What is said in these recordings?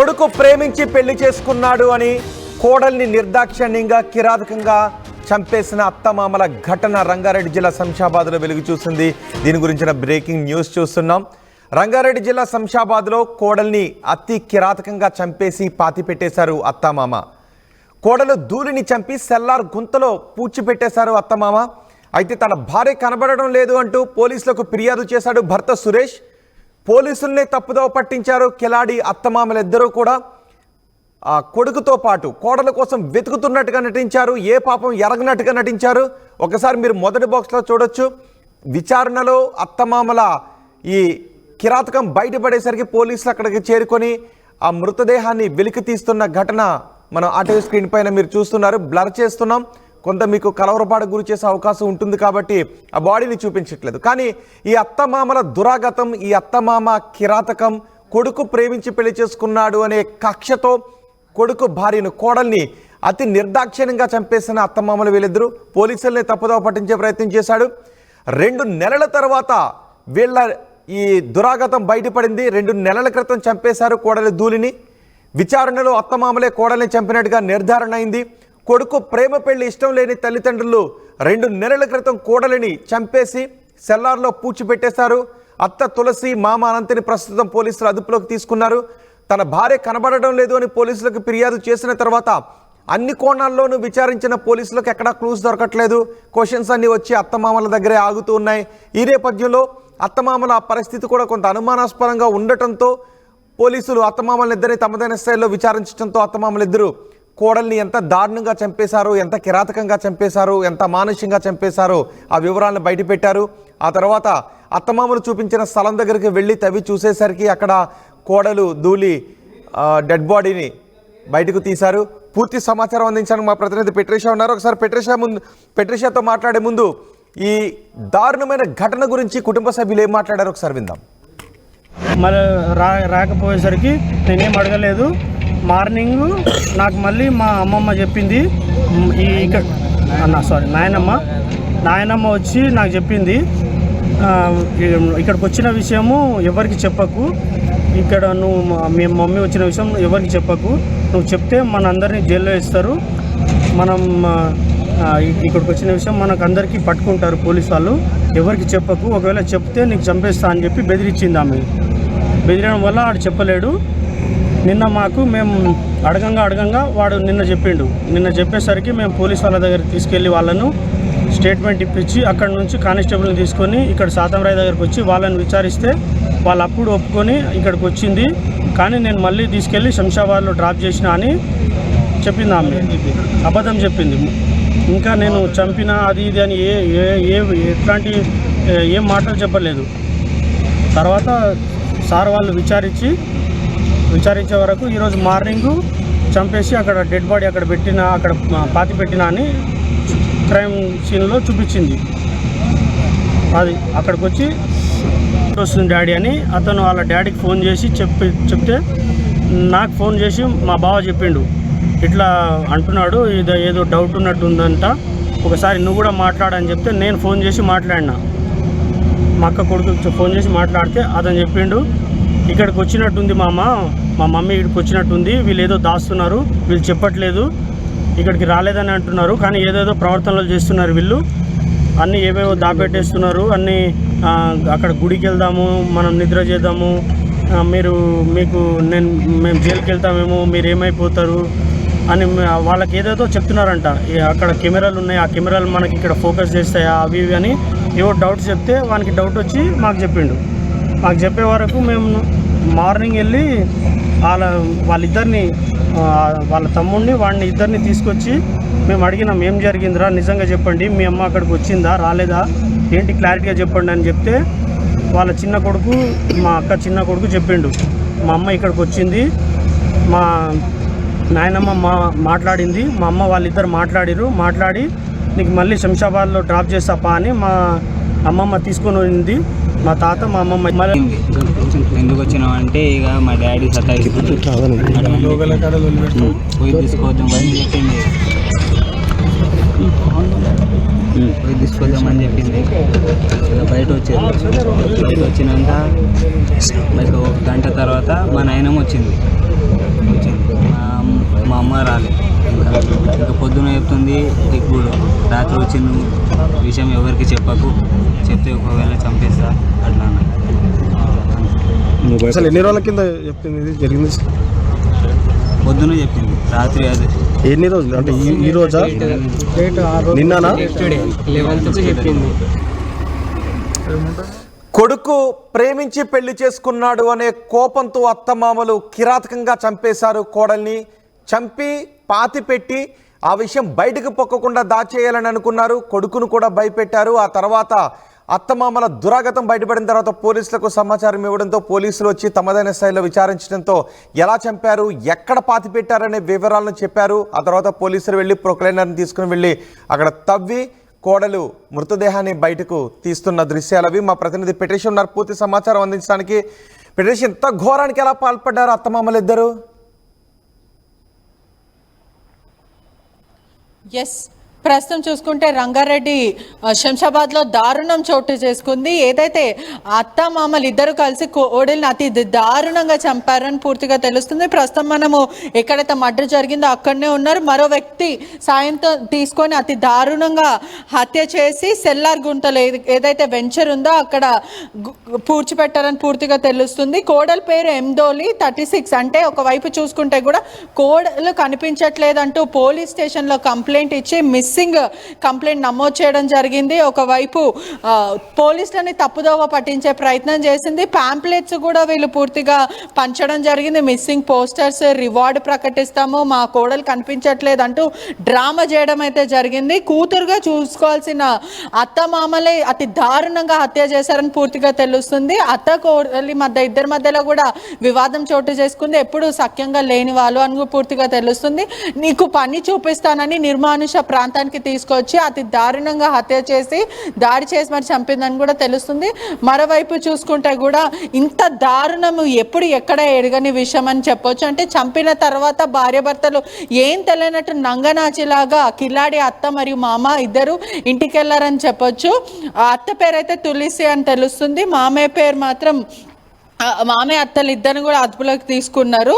కొడుకు ప్రేమించి పెళ్లి చేసుకున్నాడు అని కోడల్ని నిర్దాక్షిణ్యంగా కిరాతకంగా చంపేసిన అత్తమామల ఘటన రంగారెడ్డి జిల్లా శంషాబాద్లో వెలుగు చూసింది. దీని గురించిన బ్రేకింగ్ న్యూస్ చూస్తున్నాం. రంగారెడ్డి జిల్లా శంషాబాద్లో కోడల్ని అతి కిరాతకంగా చంపేసి పాతిపెట్టేశారు అత్తమామ. కోడలు ధూళిని చంపి సెల్లార్ గుంతలో పూడ్చిపెట్టేశారు అత్తమామ. అయితే తన భార్య కనబడడం లేదు అంటూ పోలీసులకు ఫిర్యాదు చేశాడు భర్త సురేష్. పోలీసుల్నే తప్పుదోవ పట్టించారు కిలాడి అత్తమామలిద్దరూ కూడా. ఆ కొడుకుతో పాటు కోడల కోసం వెతుకుతున్నట్టుగా నటించారు, ఏ పాపం ఎరగనట్టుగా నటించారు. ఒకసారి మీరు మొదటి బాక్స్లో చూడొచ్చు. విచారణలో అత్తమామల ఈ కిరాతకం బయటపడేసరికి పోలీసులు అక్కడికి చేరుకొని ఆ మృతదేహాన్ని వెలికి తీస్తున్న ఘటన మనం ఆటో స్క్రీన్ పైన మీరు చూస్తున్నారు. బ్లర్ చేస్తున్నాం, కొంత మీకు కలవరపాటు గురి చేసే అవకాశం ఉంటుంది కాబట్టి ఆ బాడీని చూపించట్లేదు. కానీ ఈ అత్తమామల దురాగతం, ఈ అత్తమామ కిరాతకం, కొడుకు ప్రేమించి పెళ్లి చేసుకున్నాడు అనే కక్షతో కొడుకు భార్యను, కోడల్ని అతి నిర్దాక్షిణ్యంగా చంపేసిన అత్తమామలు వీళ్ళిద్దరూ. పోలీసుల్ని తప్పుదోవ పట్టించే ప్రయత్నం చేశాడు. 2 నెలల తర్వాత వీళ్ళ ఈ దురాగతం బయటపడింది. 2 నెలల క్రితం చంపేశారు కోడలి ధూళిని. విచారణలో అత్తమామలే కోడల్ని చంపినట్టుగా నిర్ధారణ అయింది. కొడుకు ప్రేమ పెళ్లి ఇష్టం లేని తల్లిదండ్రులు 2 నెలల క్రితం కోడలిని చంపేసి సెల్లార్లో పూడ్చిపెట్టేశారు. అత్త తులసి, మామ అనంతిని ప్రస్తుతం పోలీసులు అదుపులోకి తీసుకున్నారు. తన భార్య కనబడడం లేదు అని పోలీసులకు ఫిర్యాదు చేసిన తర్వాత అన్ని కోణాల్లోనూ విచారించిన పోలీసులకు ఎక్కడా క్లూస్ దొరకట్లేదు. క్వశ్చన్స్ అన్నీ వచ్చి అత్తమామల దగ్గరే ఆగుతూ ఉన్నాయి. ఈ నేపథ్యంలో అత్తమామల పరిస్థితి కూడా కొంత అనుమానాస్పదంగా ఉండటంతో పోలీసులు అత్తమామలిద్దరిని తమదైన స్థాయిలో విచారించడంతో అత్తమామలిద్దరూ కోడల్ని ఎంత దారుణంగా చంపేశారు, ఎంత కిరాతకంగా చంపేశారు, ఎంత మానుష్యంగా చంపేశారో ఆ వివరాలను బయటపెట్టారు. ఆ తర్వాత అత్తమామలు చూపించిన స్థలం దగ్గరికి వెళ్ళి తవ్వి చూసేసరికి అక్కడ కోడలు ధూళి డెడ్ బాడీని బయటకు తీశారు. పూర్తి సమాచారం అందించడానికి మా ప్రతినిధి పెట్రిషా ఉన్నారు. ఒకసారి పెట్రిషాతో మాట్లాడే ముందు ఈ దారుణమైన ఘటన గురించి కుటుంబ సభ్యులు ఏం మాట్లాడారు ఒకసారి విందాం. మళ్ళీ రాకపోయేసరికి నేనేం అడగలేదు. మార్నింగ్ నాకు మళ్ళీ మా అమ్మమ్మ చెప్పింది, నాయనమ్మ వచ్చి నాకు చెప్పింది, ఇక్కడికి వచ్చిన విషయము ఎవరికి చెప్పకు, ఇక్కడ నువ్వు మీ మమ్మీ వచ్చిన విషయం ఎవరికి చెప్పకు, నువ్వు చెప్తే మనందరినీ జైల్లో వేస్తారు, మనం ఇక్కడికి వచ్చిన విషయం మనకు అందరికీ పట్టుకుంటారు పోలీసు వాళ్ళు, ఎవరికి చెప్పకు, ఒకవేళ చెప్తే నీకు చంపేస్తా అని చెప్పి బెదిరించింది ఆమె. బెదిరడం వల్ల వాడు చెప్పలేడు. నిన్న మేము అడగంగా వాడు నిన్న చెప్పేసరికి మేము పోలీసు వాళ్ళ దగ్గర తీసుకెళ్ళి వాళ్ళను స్టేట్మెంట్ ఇప్పించి అక్కడ నుంచి కానిస్టేబుల్ని తీసుకొని ఇక్కడ సాతంరాయ్ దగ్గరికి వచ్చి వాళ్ళని విచారిస్తే వాళ్ళు అప్పుడు ఒప్పుకొని ఇక్కడికి వచ్చింది. కానీ నేను మళ్ళీ తీసుకెళ్ళి శంషాబాద్లో డ్రాప్ చేసిన అని చెప్పింది ఆమె. అబద్ధం చెప్పింది. ఇంకా నేను చంపిన అది ఇది అని ఎట్లాంటి ఏం మాటలు చెప్పలేదు. తర్వాత సార్ వాళ్ళు విచారించే వరకు ఈరోజు మార్నింగు చంపేసి అక్కడ డెడ్ బాడీ అక్కడ పాతి పెట్టిన అని క్రైమ్ సీన్లో చూపించింది. అది అక్కడికి వచ్చి వస్తుంది డాడీ అని అతను వాళ్ళ డాడీకి ఫోన్ చేసి చెప్తే నాకు ఫోన్ చేసి మా బావ చెప్పిండు, ఇట్లా అంటున్నాడు, ఏదో డౌట్ ఉన్నట్టు ఉందంట, ఒకసారి నువ్వు కూడా మాట్లాడని చెప్తే నేను ఫోన్ చేసి మాట్లాడినా. మా అక్క కొడుకు ఫోన్ చేసి మాట్లాడితే అతను చెప్పిండు, ఇక్కడికి వచ్చినట్టుంది మా మమ్మీ ఇక్కడికి వచ్చినట్టుంది, వీళ్ళు ఏదో దాస్తున్నారు, వీళ్ళు చెప్పట్లేదు, ఇక్కడికి రాలేదని అంటున్నారు, కానీ ఏదేదో ప్రవర్తనలు చేస్తున్నారు వీళ్ళు, అన్నీ ఏవేవో దాపెట్టేస్తున్నారు, అన్నీ అక్కడ గుడికి వెళ్దాము, మనం నిద్ర చేద్దాము, మేము జైలుకి వెళ్తామేమో, మీరు ఏమైపోతారు అని వాళ్ళకి ఏదేదో చెప్తున్నారంట. అక్కడ కెమెరాలు ఉన్నాయి, ఆ కెమెరాలు మనకి ఇక్కడ ఫోకస్ చేస్తాయా అవి ఇవి అని ఏవో డౌట్స్ చెప్తే వానికి డౌట్ వచ్చి మాకు చెప్పిండు. మాకు చెప్పే వరకు మేము మార్నింగ్ వెళ్ళి వాళ్ళిద్దరిని, వాళ్ళ తమ్ముడిని వాడిని ఇద్దరిని తీసుకొచ్చి మేము అడిగినాం, ఏం జరిగిందిరా నిజంగా చెప్పండి, మీ అమ్మ అక్కడికి వచ్చిందా రాలేదా ఏంటి క్లారిటీగా చెప్పండి అని చెప్తే వాళ్ళ చిన్న కొడుకు, మా అక్క చిన్న కొడుకు చెప్పిండు, మా అమ్మ ఇక్కడికి వచ్చింది, మా నాయనమ్మ మాట్లాడింది, మా అమ్మ వాళ్ళిద్దరు మాట్లాడి నీకు మళ్ళీ శంషాబాద్లో డ్రాప్ చేస్తాపా అని మా అమ్మమ్మ తీసుకొని పోయింది. మా తాత మా అమ్మమ్మ ఎందుకు వచ్చినావు అంటే ఇక మా డాడీ పోయి తీసుకోవద్దామని చెప్పింది, తీసుకోదామని చెప్పింది. బయట వచ్చినాక లైక్ ఒక గంట తర్వాత మా నాయనమ్మ వచ్చింది. మా అమ్మ రాలేదు. ఇంకా పొద్దున చెప్తుంది, ఇప్పుడు రాత్రి వచ్చిన విషయం ఎవరికి చెప్పకు, చెప్తే ఒకవేళ చంపేస్తా అట్లా అన్న. అసలు ఎన్ని రోజుల కింద చెప్పింది ఇది జరిగింది? పొద్దున చెప్పింది, రాత్రి అది ఎన్ని రోజులు అంటే ఈ రోజా నిన్ననా? చెప్పింది. కొడుకు ప్రేమించి పెళ్లి చేసుకున్నాడు అనే కోపంతో అత్తమామలు కిరాతకంగా చంపేశారు కోడల్ని. చంపి పాతిపెట్టి ఆ విషయం బయటకు పొక్కకుండా దాచేయాలని అనుకున్నారు. కొడుకును కూడా భయపెట్టారు. ఆ తర్వాత అత్తమామల దురాగతం బయటపడిన తర్వాత పోలీసులకు సమాచారం ఇవ్వడంతో పోలీసులు వచ్చి తమదైన స్థాయిలో విచారించడంతో ఎలా చంపారు, ఎక్కడ పాతిపెట్టారనే వివరాలను చెప్పారు. ఆ తర్వాత పోలీసులు వెళ్ళి ప్రొక్లైనర్ని తీసుకుని వెళ్ళి అక్కడ తవ్వి కోడలు మృతదేహాన్ని బయటకు తీస్తున్న దృశ్యాలవి. మా ప్రతినిధి పెట్రిషా ఉన్నారు పూర్తి సమాచారం అందించడానికి. పెట్రిషా, ఇంత ఘోరానికి ఎలా పాల్పడ్డారు అత్తమామలు ఇద్దరు? ఎస్, ప్రస్తుతం చూసుకుంటే రంగారెడ్డి శంషాబాద్లో దారుణం చోటు చేసుకుంది. ఏదైతే అత్త మామలు ఇద్దరు కలిసి కోడల్ని అతి దారుణంగా చంపారని పూర్తిగా తెలుస్తుంది. ప్రస్తుతం మనము ఎక్కడైతే మర్డర్ జరిగిందో అక్కడనే ఉన్నారు. మరో వ్యక్తి సాయంతో తీసుకొని అతి దారుణంగా హత్య చేసి సెల్లార్ గుంటలో ఏదైతే వెంచర్ ఉందో అక్కడ పూడ్చిపెట్టారని పూర్తిగా తెలుస్తుంది. కోడల పేరు ఎందోలి, 36. అంటే ఒకవైపు చూసుకుంటే కూడా కోడలు కనిపించట్లేదంటూ పోలీస్ స్టేషన్లో కంప్లైంట్ ఇచ్చి మిస్సింగ్ కంప్లైంట్ నమోదు చేయడం జరిగింది. ఒకవైపు పోలీసులని తప్పుదోవ పట్టించే ప్రయత్నం చేసింది. ప్యాంప్లెట్స్ కూడా వీళ్ళు పూర్తిగా పంచడం జరిగింది. మిస్సింగ్ పోస్టర్స్, రివార్డ్ ప్రకటిస్తాము, మా కోడలు కనిపించట్లేదు అంటూ డ్రామా చేయడం అయితే జరిగింది. కూతురుగా చూసుకోవాల్సిన అత్త మామలే అతి దారుణంగా హత్య చేశారని పూర్తిగా తెలుస్తుంది. అత్త కోడలి మధ్య ఇద్దరి మధ్యలో కూడా వివాదం చోటు చేసుకుంది. ఎప్పుడు సఖ్యంగా లేని వాళ్ళు అని పూర్తిగా తెలుస్తుంది. నీకు పని చూపిస్తానని నిర్మానుష ప్రాంతానికి తీసుకొచ్చి అతి దారుణంగా హత్య చేసి దాడి చేసి మరి చంపిందని కూడా తెలుస్తుంది. మరోవైపు చూసుకుంటే కూడా ఇంత దారుణము ఎప్పుడు ఎక్కడ ఎరగని విషయం అని చెప్పొచ్చు. అంటే చంపిన తర్వాత భార్యాభర్తలు ఏం తెలియనట్టు నంగనాచిలాగా కిలాడి అత్త మరియు మామ ఇద్దరు ఇంటికి వెళ్ళారని చెప్పొచ్చు. అత్త పేరైతే తులసి అని తెలుస్తుంది. మామయ్య పేరు మాత్రం మామయ్య అత్తలు ఇద్దరిని కూడా అదుపులోకి తీసుకున్నారు.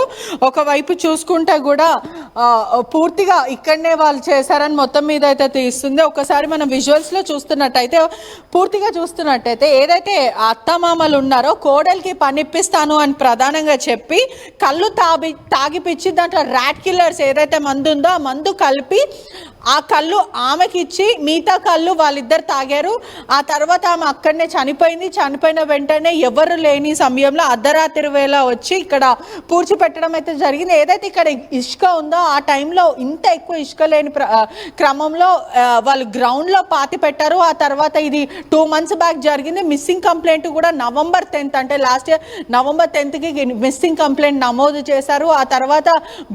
ఒకవైపు చూసుకుంటే కూడా పూర్తిగా ఇక్కడనే వాళ్ళు చేశారని మొత్తం మీద అయితే తీస్తుంది. ఒకసారి మనం విజువల్స్లో చూస్తున్నట్టయితే పూర్తిగా చూస్తున్నట్టయితే ఏదైతే అత్తమామలు ఉన్నారో కోడలికి పనిప్పిస్తాను అని ప్రధానంగా చెప్పి కళ్ళు తాగిపిచ్చి దాంట్లో ర్యాట్ కిల్లర్స్ ఏదైతే మందు ఉందో ఆ మందు కలిపి ఆ కళ్ళు ఆమెకి ఇచ్చి మిగతా కళ్ళు వాళ్ళిద్దరు తాగారు. ఆ తర్వాత ఆమె అక్కడనే చనిపోయింది. చనిపోయిన వెంటనే ఎవరు లేని సమయంలో అర్ధరాత్రి వేళ వచ్చి ఇక్కడ పూడ్చిపెట్టడం అయితే జరిగింది. ఏదైతే ఇక్కడ ఇసుక ఉందో ఆ టైంలో ఇంత ఎక్కువ ఇసుక లేని క్రమంలో వాళ్ళు గ్రౌండ్లో పాతి పెట్టారు. ఆ తర్వాత ఇది 2 months బ్యాక్ జరిగింది. మిస్సింగ్ కంప్లైంట్ కూడా November 10th అంటే last year November 10th missing complaint నమోదు చేశారు. ఆ తర్వాత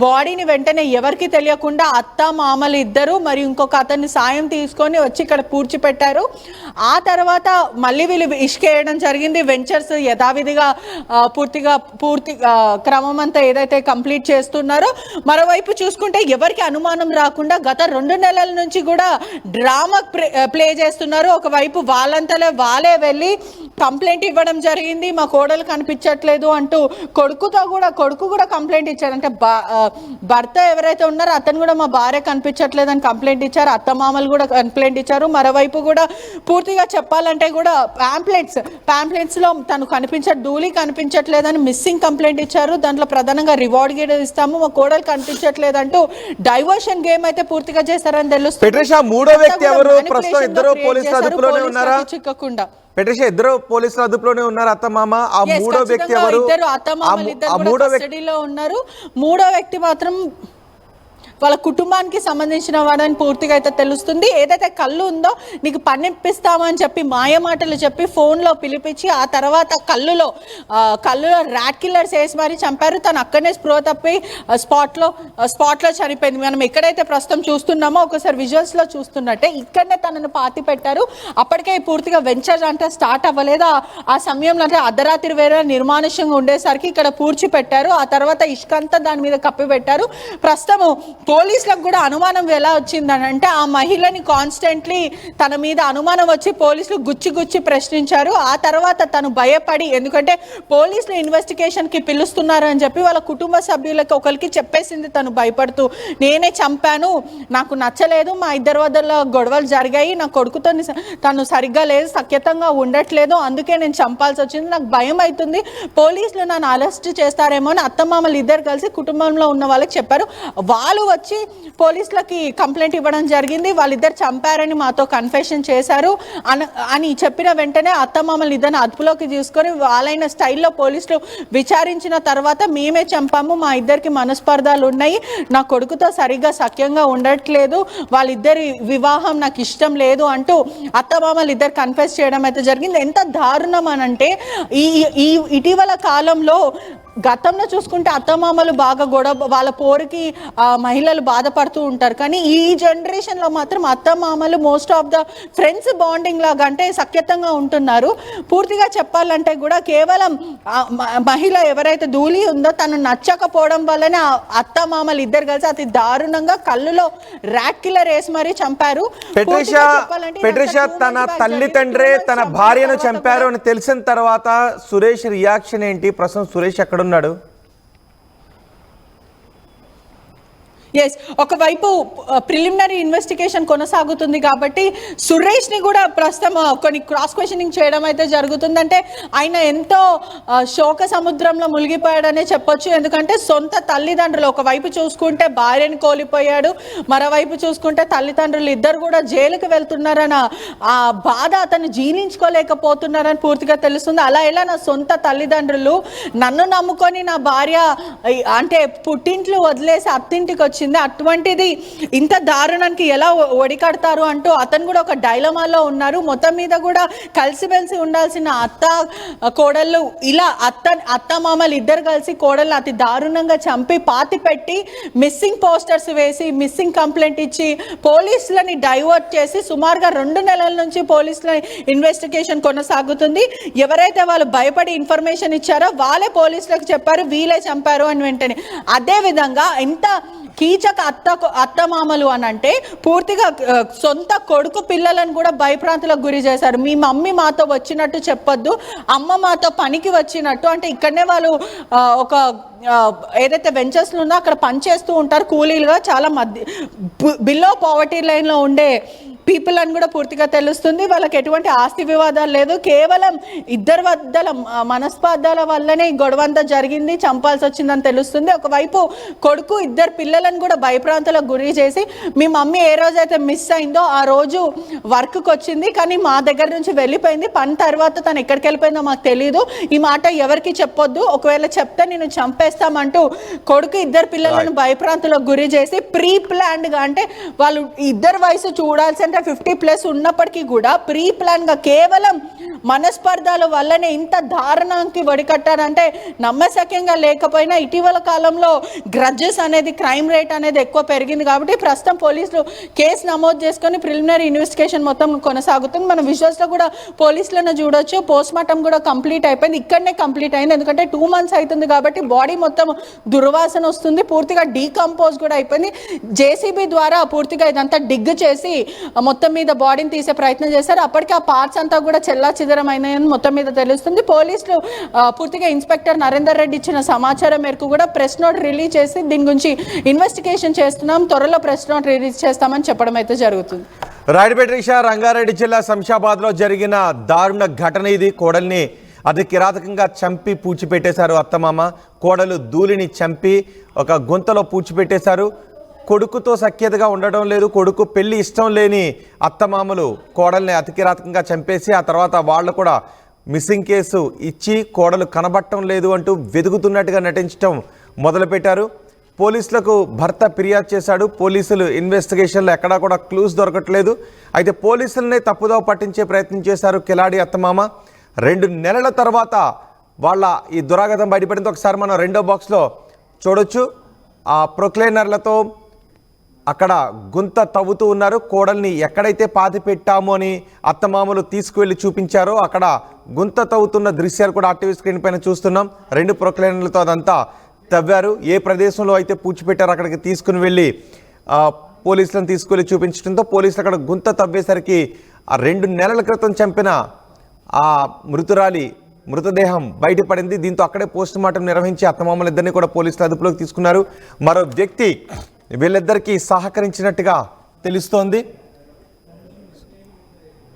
బాడీని వెంటనే ఎవరికి తెలియకుండా అత్త మామలు ఇద్దరు మరియు ఇంకొక అతన్ని సాయం తీసుకొని వచ్చి ఇక్కడ పూడ్చిపెట్టారు. ఆ తర్వాత మళ్ళీ వీళ్ళు ఇసుక వేయడం జరిగింది. వెంచర్స్ యథావిధిగా పూర్తి క్రమం అంతా ఏదైతే కంప్లీట్ చేస్తున్నారో మరోవైపు చూసుకుంటే ఎవరికి అనుమానం రాకుండా గత 2 నెలల నుంచి కూడా డ్రామా ప్లే చేస్తున్నారు. ఒకవైపు వాళ్ళంతలో వాళ్ళే వెళ్ళి కంప్లైంట్ ఇవ్వడం జరిగింది. మా కోడలు కనిపించట్లేదు అంటూ కొడుకు కూడా కంప్లైంట్ ఇచ్చారు. అంటే భర్త ఎవరైతే ఉన్నారో అతను కూడా మా భార్య కనిపించట్లేదని కంప్లైంట్ ఇచ్చారు. అత్తమామలు కూడా కంప్లైంట్ ఇచ్చారు. మరోవైపు కూడా పూర్తిగా చెప్పాలంటే కూడా ప్యాంప్లెట్స్లో తను ధూళి కనిపించట్లేదని మిస్సింగ్ కంప్లైంట్ ఇచ్చారు. దాంట్లో ప్రధానంగా రివార్డ్ గేట్ ఇస్తాము, మా కోడలు కనిపించట్లేదంటూ డైవర్షన్ గేమ్ అయితే పూర్తిగా చేశారని తెలుస్తుంది. పెట్రిషా, మూడో వ్యక్తి ఎవరు? ప్రస్తుతం ఇద్దరు పోలీసుల అదుపులోనే ఉన్నారా? చిక్కకుండా పెట్రిషా, ఇద్దరు పోలీసుల అదుపులోనే ఉన్నారు అత్తమామ. ఆ మూడో వ్యక్తి ఎవరు? కస్టడీలో ఉన్నారు. మూడో వ్యక్తి మాత్రం వాళ్ళ కుటుంబానికి సంబంధించిన వాడని పూర్తిగా అయితే తెలుస్తుంది. ఏదైతే కళ్ళు ఉందో నీకు పనిప్పిస్తామని చెప్పి మాయమాటలు చెప్పి ఫోన్లో పిలిపించి ఆ తర్వాత కళ్ళులో ర్యాట్ కిల్లర్స్ వేసి మరి చంపారు. తను అక్కడనే స్పృహ తప్పి స్పాట్లో చనిపోయింది. మనం ఎక్కడైతే ప్రస్తుతం చూస్తున్నామో ఒకసారి విజువల్స్లో చూస్తున్నట్టే ఇక్కడనే తనను పాతి పెట్టారు. అప్పటికే పూర్తిగా వెంచర్ అంటే స్టార్ట్ అవ్వలేదు. ఆ సమయంలో అంటే అర్ధరాత్రి వేరే నిర్మానుష్యంగా ఉండేసరికి ఇక్కడ పూడ్చి పెట్టారు. ఆ తర్వాత ఇసుకంతా దాని మీద కప్పి పెట్టారు. ప్రస్తుతం పోలీసులకు కూడా అనుమానం ఎలా వచ్చిందని అంటే ఆ మహిళని కాన్స్టెంట్లీ తన మీద అనుమానం వచ్చి పోలీసులు గుచ్చి ప్రశ్నించారు. ఆ తర్వాత తను భయపడి, ఎందుకంటే పోలీసులు ఇన్వెస్టిగేషన్కి పిలుస్తున్నారు అని చెప్పి వాళ్ళ కుటుంబ సభ్యులకి ఒకరికి చెప్పేసింది తను భయపడుతూ. నేనే చంపాను, నాకు నచ్చలేదు, మా ఇద్దరి వద్దల గొడవలు జరిగాయి, నా కొడుకుతో తను సరిగ్గా లేదు, సఖ్యతంగా ఉండట్లేదు, అందుకే నేను చంపాల్సి వచ్చింది, నాకు భయం అవుతుంది, పోలీసులు నన్ను అరెస్ట్ చేస్తారేమో అని అత్తమామలు ఇద్దరు కలిసి కుటుంబంలో ఉన్న వాళ్ళకి చెప్పారు. వాళ్ళు వచ్చి పోలీసులకి కంప్లైంట్ ఇవ్వడం జరిగింది. వాళ్ళిద్దరు చంపారని మాతో కన్ఫెషన్ చేశారు అని చెప్పిన వెంటనే అత్తమామలు ఇద్దరిని అదుపులోకి తీసుకొని వాళ్ళైన స్టైల్లో పోలీసులు విచారించిన తర్వాత మేమే చంపాము, మా ఇద్దరికి మనస్పర్ధాలు ఉన్నాయి, నా కొడుకుతో సరిగ్గా సఖ్యంగా ఉండట్లేదు, వాళ్ళిద్దరి వివాహం నాకు ఇష్టం లేదు అంటూ అత్తమామలు ఇద్దరు కన్ఫెస్ చేయడం అయితే జరిగింది. ఎంత దారుణం అనంటే ఈ ఇటీవల కాలంలో గతంలో చూసుకుంటే అత్తమామలు బాగా గొడవ, వాళ్ళ పోరుకి మహిళలు బాధపడుతూ ఉంటారు. కానీ ఈ జనరేషన్లో మాత్రం అత్తమామలు most of the friends bonding లాగా అంటే సఖ్యతంగా ఉంటున్నారు. పూర్తిగా చెప్పాలంటే కూడా కేవలం మహిళ ఎవరైతే ధూళి ఉందో తను నచ్చకపోవడం వల్లనే అత్తమామలు ఇద్దరు కలిసి అతి దారుణంగా కళ్ళులో ర్యాట్ కిల్లర్ వేసి మరీ చంపారు. పెట్రిషా తన తల్లిదండ్రే తన భార్యను చంపారు అని తెలిసిన తర్వాత సురేష్ రియాక్షన్ ఏంటి? ప్రస్తుతం సురేష్ ఎక్కడ ఉన్నాడు? ఎస్, ఒకవైపు ప్రిలిమినరీ ఇన్వెస్టిగేషన్ కొనసాగుతుంది కాబట్టి సురేష్ని కూడా ప్రస్తుతం కొన్ని క్రాస్ క్వశ్చనింగ్ చేయడం అయితే జరుగుతుంది. అంటే ఆయన ఎంతో శోక సముద్రంలో మునిగిపోయాడనే చెప్పొచ్చు. ఎందుకంటే సొంత తల్లిదండ్రులు, ఒకవైపు చూసుకుంటే భార్యని కోల్పోయాడు, మరోవైపు చూసుకుంటే తల్లిదండ్రులు ఇద్దరు కూడా జైలుకి వెళ్తున్నారన్న ఆ బాధ అతను జీర్ణించుకోలేకపోతున్నారని పూర్తిగా తెలుస్తుంది. అలా ఎలా నా సొంత తల్లిదండ్రులు నన్ను నమ్ముకొని నా భార్య అంటే పుట్టింట్లు వదిలేసి అత్తింటికి వచ్చి అటువంటిది ఇంత దారుణానికి ఎలా ఒడికడతారు అంటూ అతను కూడా ఒక డైలమాలో ఉన్నారు. మొత్తం మీద కూడా కలిసిమెలిసి ఉండాల్సిన అత్త కోడళ్ళు ఇలా అత్త మామలు ఇద్దరు కలిసి కోడళ్ళు అతి దారుణంగా చంపి పాతి పెట్టి మిస్సింగ్ పోస్టర్స్ వేసి మిస్సింగ్ కంప్లైంట్ ఇచ్చి పోలీసులని డైవర్ట్ చేసి సుమారుగా 2 నెలల నుంచి పోలీసుల ఇన్వెస్టిగేషన్ కొనసాగుతుంది. ఎవరైతే వాళ్ళు భయపడి ఇన్ఫర్మేషన్ ఇచ్చారో వాళ్ళే పోలీసులకు చెప్పారు వీళ్ళే చంపారు అని వెంటనే. అదేవిధంగా ఎంత కీచక అత్తమామలు అని అంటే పూర్తిగా సొంత కొడుకు పిల్లలను కూడా భయప్రాంతులకు గురి చేశారు. మీ మమ్మీ మాతో వచ్చినట్టు చెప్పొద్దు, అమ్మ మాతో పనికి వచ్చినట్టు, అంటే ఇక్కడనే వాళ్ళు ఒక ఏదైతే వెంచర్స్లో ఉందో అక్కడ పనిచేస్తూ ఉంటారు కూలీలుగా, చాలా బిలో పావర్టీ లైన్లో ఉండే పీపుల్ అని కూడా పూర్తిగా తెలుస్తుంది. వాళ్ళకి ఎటువంటి ఆస్తి వివాదాలు లేదు, కేవలం ఇద్దరు వద్దల మనస్పార్థాల వల్లనే ఈ గొడవ అంతా జరిగింది, చంపాల్సి వచ్చిందని తెలుస్తుంది. ఒకవైపు కొడుకు ఇద్దరు పిల్లలను కూడా భయప్రాంతాలకు గురి చేసి మీ మమ్మీ ఏ రోజైతే మిస్ అయిందో ఆ రోజు వర్క్కి వచ్చింది కానీ మా దగ్గర నుంచి వెళ్ళిపోయింది, పని తర్వాత తను ఎక్కడికి వెళ్ళిపోయిందో మాకు తెలియదు, ఈ మాట ఎవరికి చెప్పొద్దు, ఒకవేళ చెప్తే నేను చంపేస్తామంటూ కొడుకు ఇద్దరు పిల్లలను భయప్రాంతాలకు గురి చేసి ప్రీ ప్లాన్డ్గా, అంటే వాళ్ళు ఇద్దరు వయసు చూడాల్సి 50+ ఉన్నప్పటికీ కూడా ప్రీ ప్లాన్ గా కేవలం మనస్పర్ధాల వల్లనే ఇంత దారుణానికి వడికట్టారంటే నమ్మశక్యంగా లేకపోయినా ఇటీవల కాలంలో గ్రడ్జెస్ అనేది క్రైమ్ రేట్ అనేది ఎక్కువ పెరిగింది కాబట్టి ప్రస్తుతం పోలీసులు కేసు నమోదు చేసుకొని ప్రిలిమినరీ ఇన్వెస్టిగేషన్ మొత్తం కొనసాగుతుంది. మనం విజువల్స్ లో కూడా పోలీసులను చూడొచ్చు, పోస్ట్ మార్టం కూడా కంప్లీట్ అయిపోయింది, ఇక్కడనే కంప్లీట్ అయింది ఎందుకంటే 2 months అవుతుంది కాబట్టి బాడీ మొత్తం దుర్వాసన వస్తుంది, పూర్తిగా డీకంపోజ్ కూడా అయిపోయింది. జేసీబీ ద్వారా పూర్తిగా ఇదంతా డిగ్ చేసి మొత్తం మీద బాడీని తీసే ప్రయత్నం చేశారు. అప్పటికి ఆ పార్ట్స్ అంతా కూడా చెల్లా చెదరమైనాయని మొత్తం మీద తెలుస్తుంది. పోలీసులు పూర్తిగా ఇన్స్పెక్టర్ నరేందర్ రెడ్డి ఇచ్చిన సమాచారం మేరకు కూడా ప్రెస్ నోట్ రిలీజ్ చేసి దీని గురించి ఇన్వెస్టిగేషన్ చేస్తున్నాం, త్వరలో ప్రెస్ నోట్ రిలీజ్ చేస్తామని చెప్పడం అయితే జరుగుతుంది. రాయపేట రంగారెడ్డి జిల్లా శంషాబాద్లో జరిగిన దారుణ ఘటన ఇది. కోడల్ని అతి కిరాతకంగా చంపి పూడ్చిపెట్టేశారు అత్తమామ. కోడలు ధూళిని చంపి ఒక గుంతలో పూడ్చిపెట్టేశారు. కొడుకుతో సఖ్యతగా ఉండడం లేదు, కొడుకు పెళ్లి ఇష్టం లేని అత్తమామలు కోడల్ని అతి కిరాతకంగా చంపేసి ఆ తర్వాత వాళ్ళు కూడా మిస్సింగ్ కేసు ఇచ్చి కోడలు కనబట్టం లేదు అంటూ వెతుకుతున్నట్టుగా నటించడం మొదలుపెట్టారు. పోలీసులకు భర్త ఫిర్యాదు చేశాడు. పోలీసులు ఇన్వెస్టిగేషన్లో ఎక్కడా కూడా క్లూస్ దొరకట్లేదు. అయితే పోలీసులనే తప్పుదోవ పట్టించే ప్రయత్నం చేశారు కిలాడి అత్తమామ. 2 నెలల తర్వాత వాళ్ళ ఈ దురాగతం బయటపడింది. ఒకసారి మనం 2వ బాక్స్లో చూడొచ్చు. ఆ ప్రొక్లైనర్లతో అక్కడ గుంత తవ్వుతూ ఉన్నారు. కోడల్ని ఎక్కడైతే పాతి పెట్టామో అని అత్తమామలు తీసుకువెళ్ళి చూపించారో అక్కడ గుంత తవ్వుతున్న దృశ్యాలు కూడా ఆర్టీవీ స్క్రీన్ పైన చూస్తున్నాం. 2 ప్రొక్లైనర్లతో అదంతా తవ్వారు. ఏ ప్రదేశంలో అయితే పూడ్చిపెట్టారో అక్కడికి తీసుకుని వెళ్ళి పోలీసులను తీసుకెళ్లి చూపించడంతో పోలీసులు అక్కడ గుంత తవ్వేసరికి ఆ 2 నెలల క్రితం చంపిన ఆ మృతదేహం బయటపడింది. దీంతో అక్కడే పోస్ట్ మార్టం నిర్వహించి అత్తమామలిద్దరినీ కూడా పోలీసులు అదుపులోకి తీసుకున్నారు. మరో వ్యక్తి వీళ్ళిద్దరికీ సహకరించినట్టుగా తెలుస్తోంది.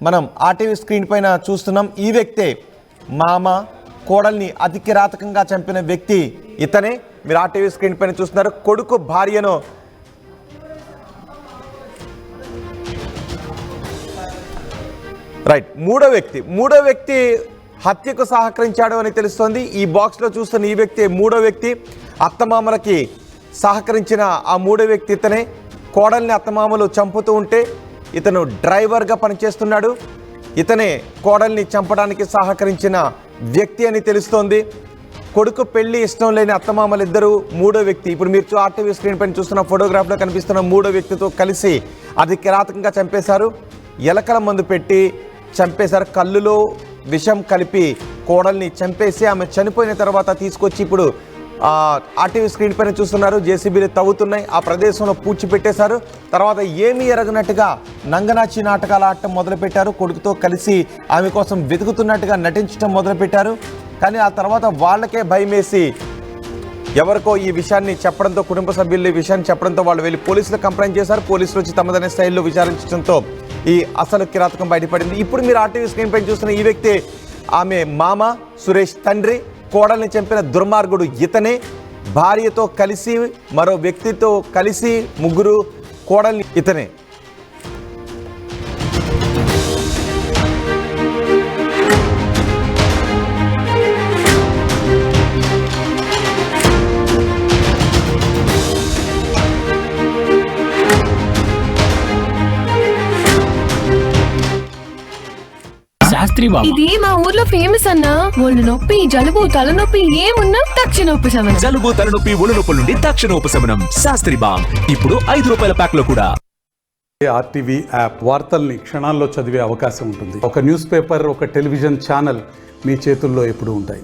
మనం ఆర్టీవీ స్క్రీన్ పైన చూస్తున్నాం. ఈ వ్యక్తే మామ కోడల్ని అతి కిరాతకంగా చంపిన వ్యక్తి ఇతనే. మీరు ఆర్టీవీ స్క్రీన్ పైన చూస్తున్నారు. కొడుకు భార్యను రైట్ మూడో వ్యక్తి హత్యకు సహకరించాడు అని తెలుస్తోంది. ఈ బాక్స్లో చూస్తున్న ఈ వ్యక్తి మూడో వ్యక్తి. అత్తమామలకి సహకరించిన ఆ మూడో వ్యక్తి ఇతనే. కోడల్ని అత్తమామలు చంపుతూ ఉంటే ఇతను డ్రైవర్గా పనిచేస్తున్నాడు. ఇతనే కోడల్ని చంపడానికి సహకరించిన వ్యక్తి అని తెలుస్తోంది. కొడుకు పెళ్లి ఇష్టం లేని అత్తమామలిద్దరూ మూడో వ్యక్తి, ఇప్పుడు మీరు ఆర్టీవీ స్క్రీన్ పైన చూస్తున్న ఫోటోగ్రాఫ్లో కనిపిస్తున్న మూడో వ్యక్తితో కలిసి అది కిరాతకంగా చంపేశారు. ఎలకల మందు పెట్టి చంపేశారు. కళ్ళులో విషం కలిపి కోడల్ని చంపేసి ఆమె చనిపోయిన తర్వాత తీసుకొచ్చి ఇప్పుడు ఆర్టీవీ స్క్రీన్ పైన చూస్తున్నారు. జేసీబీలు తవ్వుతున్నాయి. ఆ ప్రదేశంలో పూడ్చిపెట్టేశారు. తర్వాత ఏమీ ఎరగనట్టుగా నంగనాచి నాటకాలు ఆడటం మొదలుపెట్టారు. కొడుకుతో కలిసి ఆమె కోసం వెతుకుతున్నట్టుగా నటించడం మొదలుపెట్టారు. కానీ ఆ తర్వాత వాళ్ళకే భయమేసి ఎవరికో ఈ విషయాన్ని చెప్పడంతో, కుటుంబ సభ్యులు ఈ విషయాన్ని చెప్పడంతో వాళ్ళు వెళ్ళి పోలీసులకు కంప్లైంట్ చేశారు. పోలీసులు వచ్చి తమదనే స్టైల్లో విచారించడంతో ఈ అసలు కిరాతకం బయటపడింది. ఇప్పుడు మీరు ఆర్టీవీ స్క్రీన్ పైన చూస్తున్న ఈ వ్యక్తి ఆమె మామ, సురేష్ తండ్రి. కోడల్ని చంపిన దుర్మార్గుడు ఇతనే. భార్యతో కలిసి మరో వ్యక్తితో కలిసి ముగ్గురు కోడల్ని ఇతనే. ఇది మా ఊర్లో ఫేమస్ అన్నా. ఒళ్ళు నొప్పి, జలుబు, తలనొప్పి ఏమున్నా తక్షణ ఉపశమనం. జలుబు, తలనొప్పి, ఒళ్ళు నొప్పుల నుండి తక్షణ ఉపశమనం. శాస్త్రి బామ్ ఇప్పుడు ₹5 ప్యాక్ లో కూడా. ఆర్టీవీ యాప్ వార్తల్ని క్షణాల్లో చదివే అవకాశం ఉంటుంది. ఒక న్యూస్ పేపర్, ఒక టెలివిజన్ ఛానల్ మీ చేతుల్లో ఎప్పుడూ ఉంటాయి.